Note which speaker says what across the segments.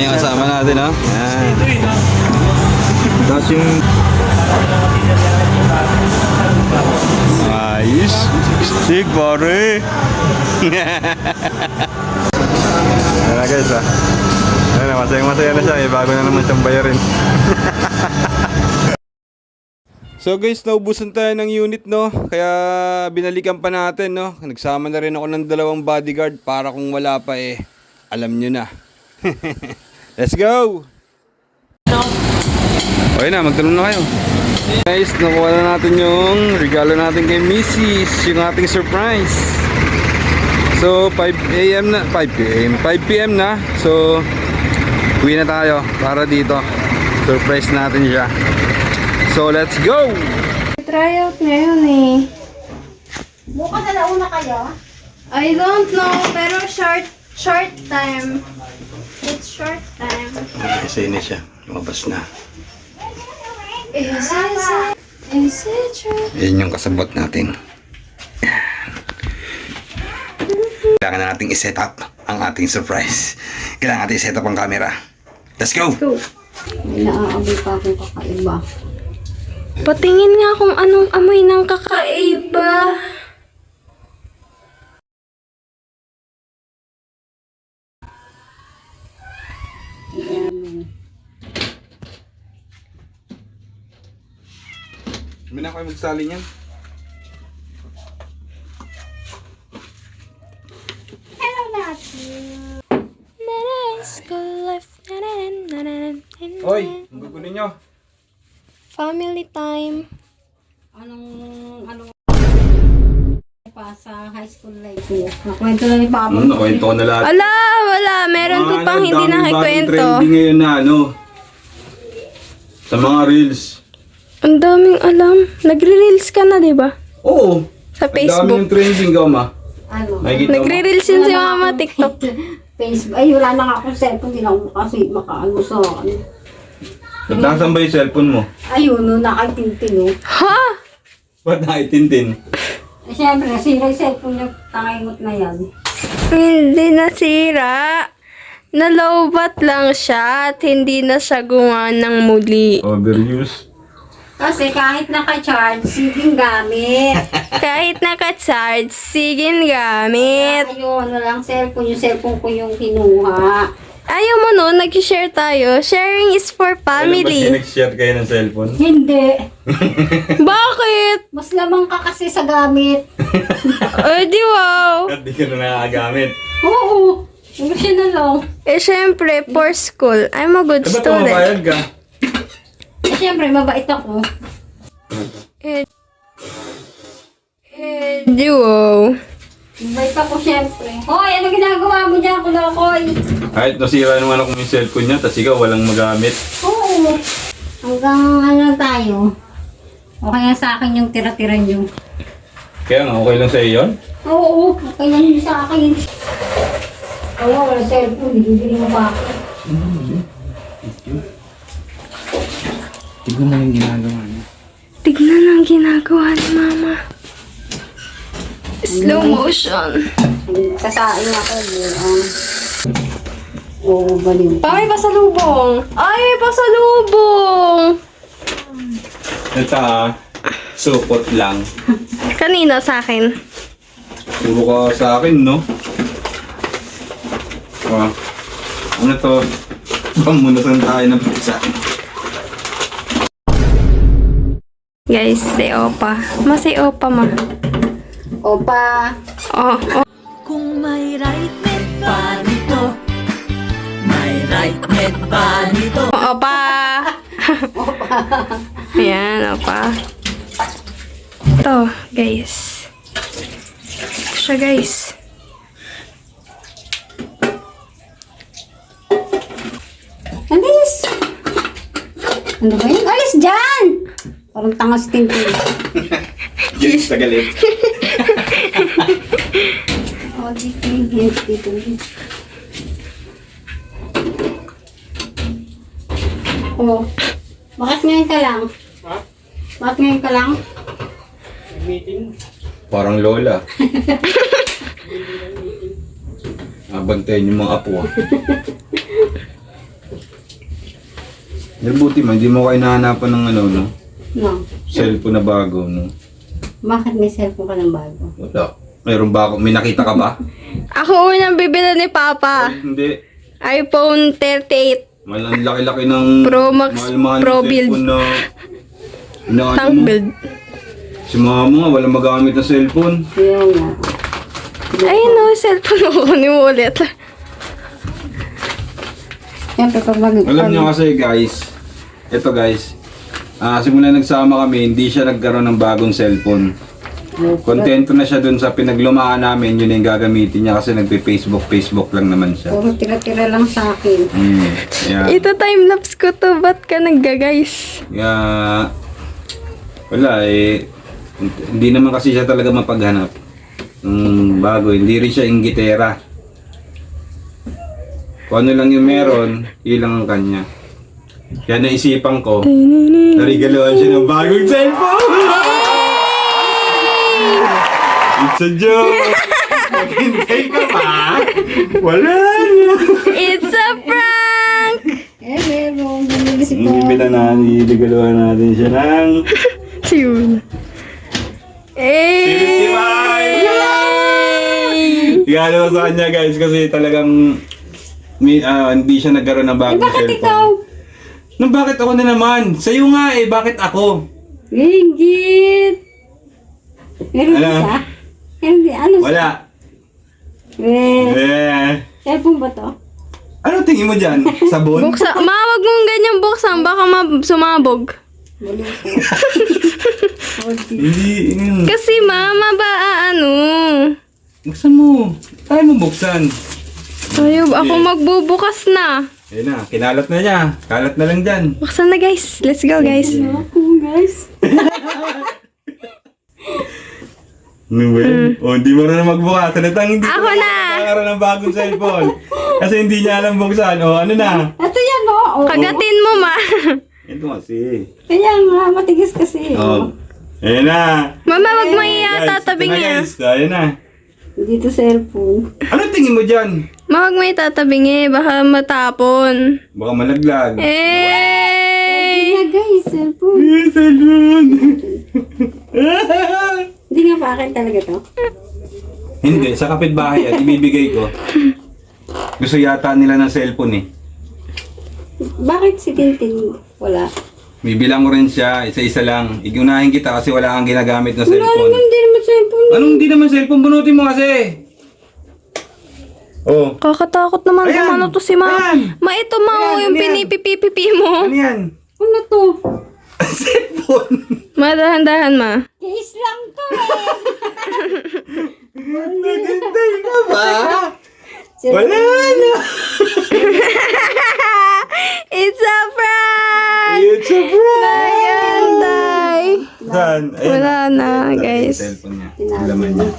Speaker 1: yung kasama natin, no? Yan.
Speaker 2: Tapos yung...
Speaker 1: Ayos. Stick, pare.
Speaker 2: Ayan na guys, Ayan na, masaya na siya. Bago na naman siyang bayarin.
Speaker 1: So guys, naubusan tayo ng unit, no? Kaya binalikan pa natin, no? Nagsama na rin ako ng 2 bodyguard para kung wala pa alam nyo na. Let's go! Okay na, magtanong na kayo. Guys, nakuha na natin yung regalo natin kay Mrs. Yung ating surprise. So 5 PM na. So uwi na tayo para dito. Surprise natin siya. So let's go!
Speaker 3: Tryout ngayon eh.
Speaker 4: Bukas na nauna kayo?
Speaker 3: I don't know, pero short time. It's short time.
Speaker 1: Kasi na siya. Lumabas na.
Speaker 3: Is it true?
Speaker 1: Yan yung kasabot natin. Kailangan na nating i-set up ang ating surprise. Kailangan natin i-set up ang camera. Let's go!
Speaker 3: Go.
Speaker 4: May naaamoy pa akong kakaiba.
Speaker 3: Patingin nga kung anong amoy ng kakaiba.
Speaker 1: Hindi na kayo magsali niyan.
Speaker 4: Hello, Nati.
Speaker 1: Hoy, ang gugunin nyo.
Speaker 3: Family time.
Speaker 4: Anong pa sa high school life mo? Nakwento na ni Papa.
Speaker 1: Nakwento ko na lahat.
Speaker 3: Ala, wala. Meron ko pang hindi nakikwento.
Speaker 1: Trending ngayon na sa mga reels.
Speaker 3: Ang daming alam. Nagre-reels ka na, di ba?
Speaker 1: Oo.
Speaker 3: Sa
Speaker 1: Ang dami
Speaker 3: Facebook.
Speaker 1: yung trending ka, ma.
Speaker 4: Ano?
Speaker 1: Nakikita mo?
Speaker 3: Nagre-reels yun si Mama TikTok.
Speaker 4: Facebook. Ay, wala na nga akong cellphone. Hindi na ako kasi makaano sa ano.
Speaker 1: Nagtasan ba yung cellphone mo?
Speaker 4: Ayun, no, nakatintin, no.
Speaker 3: Ha?
Speaker 1: Ba't naitintin?
Speaker 4: Eh, siyempre, nasira yung cellphone niya. Tangaymot na yan.
Speaker 3: Hindi nasira. Nalobat lang siya at hindi na siya gumawa ng muli.
Speaker 1: Overuse.
Speaker 4: Kasi kahit naka-charge, siging gamit.
Speaker 3: Kahit naka-charge, sigin gamit.
Speaker 4: Ayun, walang cellphone. Yung cellphone ko yung kinuha.
Speaker 3: Ayaw mo no, nag-share tayo. Sharing is for family.
Speaker 1: nag-share kayo ng cellphone?
Speaker 4: Hindi.
Speaker 3: Bakit?
Speaker 4: Mas lamang ka kasi sa gamit.
Speaker 3: Di wow.
Speaker 1: At di ka na nakagamit.
Speaker 4: Oo. Yung siya na lang.
Speaker 3: Eh, syempre, for school, I'm a good
Speaker 1: Ba't
Speaker 3: student.
Speaker 1: pumabayag ka?
Speaker 4: Eh, siyempre, mabait ako.
Speaker 3: Di wow.
Speaker 4: Mabait ako, siyempre. Hoy, ano ginagawa mo dyan, kulokoy?
Speaker 1: Kahit nasira naman ako yung cellphone niya, tas ikaw walang magamit.
Speaker 4: Oo. Hanggang ano tayo. Okay nga sa akin yung tira-tira niyo.
Speaker 1: Kaya nga, okay lang sa'yo yun?
Speaker 4: Oo, okay lang yun sa akin. Oo, wala cellphone. Bibili mo ba ako?
Speaker 1: Tignan mo yung ginagawa niya.
Speaker 3: Tignan ang ginagawa ni Mama. Slow motion.
Speaker 4: Sasain ako doon. Oo, baliw.
Speaker 3: Pa, may pasalubong. Ay, may pasalubong.
Speaker 1: Ito supot lang.
Speaker 3: Kanino sa akin?
Speaker 1: Puro ka sa akin, no? Ano to? Pamunasan tayo ng pizza.
Speaker 3: Guys, si Opa. Si Opa, ma.
Speaker 4: Opa.
Speaker 3: Oh.
Speaker 5: Kung may right med pa nito, may right med pa nito.
Speaker 3: Opa! Ayan, Opa. Ito, guys. Ito siya, guys.
Speaker 4: Alis! Ano ba yun? Alis dyan! Parang tangas tintin.
Speaker 1: Yes, tagalit.
Speaker 4: O, dito. Oh, bakit ngayon ka lang? Ha? Bakit ngayon ka lang?
Speaker 1: Parang lola. Abantayan yung mga apo. Buti man, hindi mo kayo nahanapan ng ano, no?
Speaker 4: No.
Speaker 1: Cellphone na bago, no?
Speaker 4: Bakit may cellphone ka ng bago?
Speaker 1: Wala. Meron ba ako? May nakita ka ba?
Speaker 3: Ako unang bibili ni Papa.
Speaker 1: Hindi.
Speaker 3: iPhone 38
Speaker 1: Ang laki-laki ng
Speaker 3: Pro Max
Speaker 1: mahal-mahal
Speaker 3: Pro
Speaker 1: na
Speaker 3: Build.
Speaker 1: cellphone na ano
Speaker 3: tank
Speaker 1: mo?
Speaker 3: build.
Speaker 1: Si mama nga, walang magamit na cellphone.
Speaker 4: Kaya nga.
Speaker 3: Ay no, cellphone ko kunin mo ulit.
Speaker 4: Siyempre, pag
Speaker 1: Alam niyo kasi guys, ito guys, simula nagsama kami, hindi siya nagkaroon ng bagong cellphone. Kontento na siya dun sa pinaglumaan namin, yun yung gagamitin niya kasi nagpe-Facebook lang naman siya.
Speaker 4: Puro tira-tira lang sa akin.
Speaker 1: Yeah.
Speaker 3: Ito time-lapse ko to. Ba't ka nagga-guys?
Speaker 1: Yeah. Wala eh. Hindi naman kasi siya talaga mapaghanap. Bago, hindi rin siya inggitera. Kung ano lang yung meron, yun lang ang kanya. Kaya naisipan ko, narigaluhan siya ng bagong cellphone! It's a joke! Maghintay ka pa? Wala na!
Speaker 3: It's a prank!
Speaker 4: Meron. Bumili si
Speaker 1: Hindi bila na, niligaluhan natin siya ng
Speaker 3: Yun. Eh!
Speaker 1: 55! Igalo ko sa kanya guys kasi talagang hindi siya nagkaroon ng bagong
Speaker 4: Bakit
Speaker 1: cellphone.
Speaker 4: ikaw?
Speaker 1: Nung bakit ako na naman? Sa'yo nga eh, bakit ako?
Speaker 4: Ringgit. Meron
Speaker 1: Ano?
Speaker 4: siya? Hindi. Ano siya?
Speaker 1: Wala. Eh.
Speaker 4: Cellphone ba to?
Speaker 1: Ano tingin mo dyan? Sabon?
Speaker 3: Buksa. Ma, wag mong ganyan buksan. Baka sumabog.
Speaker 1: Hindi.
Speaker 3: Kasi mama ba ano?
Speaker 1: Buksan mo. Tayo mo buksan.
Speaker 3: Ayaw, ako magbubukas na.
Speaker 1: Ayun na, kinalat na niya. Kalat na lang dyan.
Speaker 3: Buksan na guys. Let's go guys.
Speaker 4: Ako, guys.
Speaker 1: Ano ba yun? O, hindi mo na magbukas. Talatang hindi
Speaker 3: Ako na.
Speaker 1: Nagkakaroon ng bagong cellphone. Kasi hindi niya alam buksan. O, ano na?
Speaker 4: Ito yan, oh.
Speaker 3: Kagatin mo ma.
Speaker 1: Ito kasi.
Speaker 4: Kaya nga, matigas kasi.
Speaker 1: O. Ayun na.
Speaker 3: Mama, wag mo
Speaker 1: Guys,
Speaker 3: itatabi
Speaker 1: ito na,
Speaker 3: niya.
Speaker 1: guys. Ayun na.
Speaker 4: Dito cellphone.
Speaker 1: Ano tingin mo dyan?
Speaker 3: Ma, wag mo itatabi niya. Baka matapon.
Speaker 1: Baka malaglag.
Speaker 3: Eh!
Speaker 4: Kaya guys, cellphone.
Speaker 1: Yes, cellphone.
Speaker 4: Hindi nga pa akin talaga to.
Speaker 1: Hindi, sa kapitbahay at ibibigay ko. Gusto yata nila ng cellphone eh.
Speaker 4: Bakit si Tintin wala?
Speaker 1: Bibilang ko rin siya, isa-isa lang. Igunahin kita kasi wala kang ginagamit na
Speaker 4: Wala
Speaker 1: cellphone.
Speaker 4: naman, hindi naman cellphone.
Speaker 1: Anong hindi naman cellphone? Bunutin mo kasi. Oh.
Speaker 3: Kakatakot naman
Speaker 1: Ayan!
Speaker 3: kung ano to si ma.
Speaker 1: Ayan!
Speaker 3: Ma, ito ma,
Speaker 1: Ayan,
Speaker 3: oh, yung
Speaker 1: ano yan?
Speaker 3: pinipipipipi mo.
Speaker 1: Ano yan?
Speaker 4: Ano to?
Speaker 1: Cellphone.
Speaker 3: Ma, dahan-dahan ma.
Speaker 4: Case lang to
Speaker 1: Naghintay ka ba?
Speaker 4: Cellphone.
Speaker 1: Wala na.
Speaker 3: It's a prank!
Speaker 1: It's a prank.
Speaker 3: Ayan, day.
Speaker 1: Saan? Ayun.
Speaker 3: Wala na, guys.
Speaker 1: Cellphone niya. Laman niya.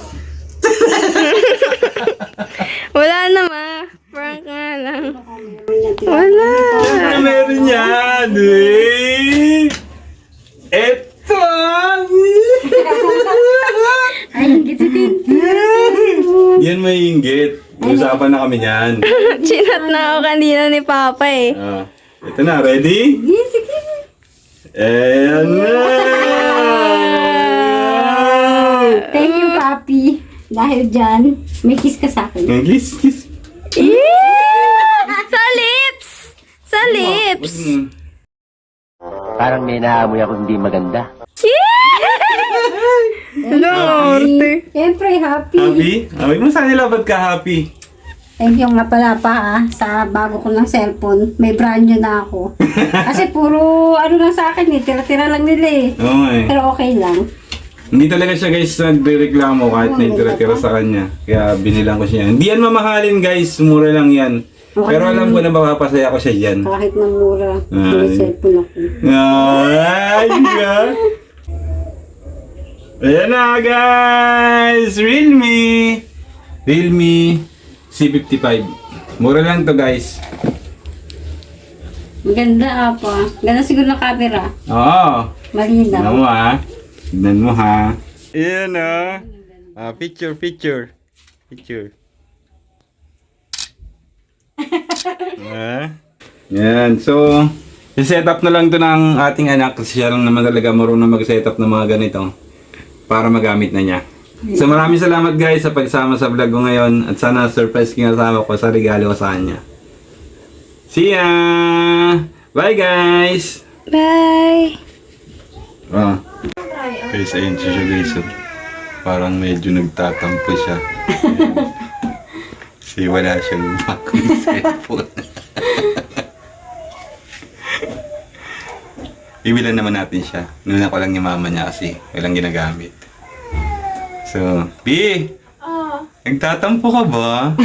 Speaker 3: Wala na ma. Prank nga lang.
Speaker 4: Meron yan,
Speaker 3: Wala.
Speaker 1: Siyempre meron yan. Eh. Eto.
Speaker 4: Ay, higit si Tintin.
Speaker 1: Yan may inggit. Usapan na kami niyan.
Speaker 3: Chinat na ako kanina ni Papa eh.
Speaker 1: Ito na, ready?
Speaker 4: Sige, sige.
Speaker 1: Ayan na!
Speaker 4: Thank you, Papi. Dahil dyan, may kiss ka sa akin.
Speaker 1: Ang kiss, kiss.
Speaker 3: Yeah! Sa lips! Sa lips!
Speaker 6: Parang may naamoy ako hindi maganda.
Speaker 3: Yeah! Lord!
Speaker 4: Siyempre, happy.
Speaker 1: Happy? Huwag mo sana labad ka happy.
Speaker 4: Thank you nga pala pa sa bago ko ng cellphone. May brand new na ako. Kasi puro ano lang sa akin eh. Tira-tira lang nila eh.
Speaker 1: Oo nga eh.
Speaker 4: Pero okay lang.
Speaker 1: Hindi talaga siya guys nagre-reklamo kahit na tira-tira sa kanya. Kaya binilang ko siya. Hindi yan mamahalin guys. Mura lang yan. Pero alam ko na mapapasaya ko siya dyan.
Speaker 4: Kahit na mura.
Speaker 1: Ay.
Speaker 4: May cellphone ako.
Speaker 1: Ay, God. Ayan na guys! Realme! Realme C55. Mura lang to guys.
Speaker 4: Ang ganda apa. Ganda siguro ng camera.
Speaker 1: Oo.
Speaker 4: Malinaw.
Speaker 1: Tignan mo ha. Tignan mo ha. Ayan picture. Picture. Yan. So, I-set up na lang to ng ating anak kasi siya lang naman talaga marunong mag-set up ng mga ganito para magamit na niya. So maraming salamat guys sa pagsama sa vlog ko ngayon at sana surprise yung kasama ko sa regalo ko sa kanya. See ya! Bye guys!
Speaker 3: Bye!
Speaker 1: Ah. Guys, ayun siya guys. Parang medyo nagtatampo siya. Kasi wala siyang bagong cellphone. Ibilan naman natin siya. Nuna ko lang yung mama niya kasi walang ginagamit. So, B! Nagtatampo ka ba?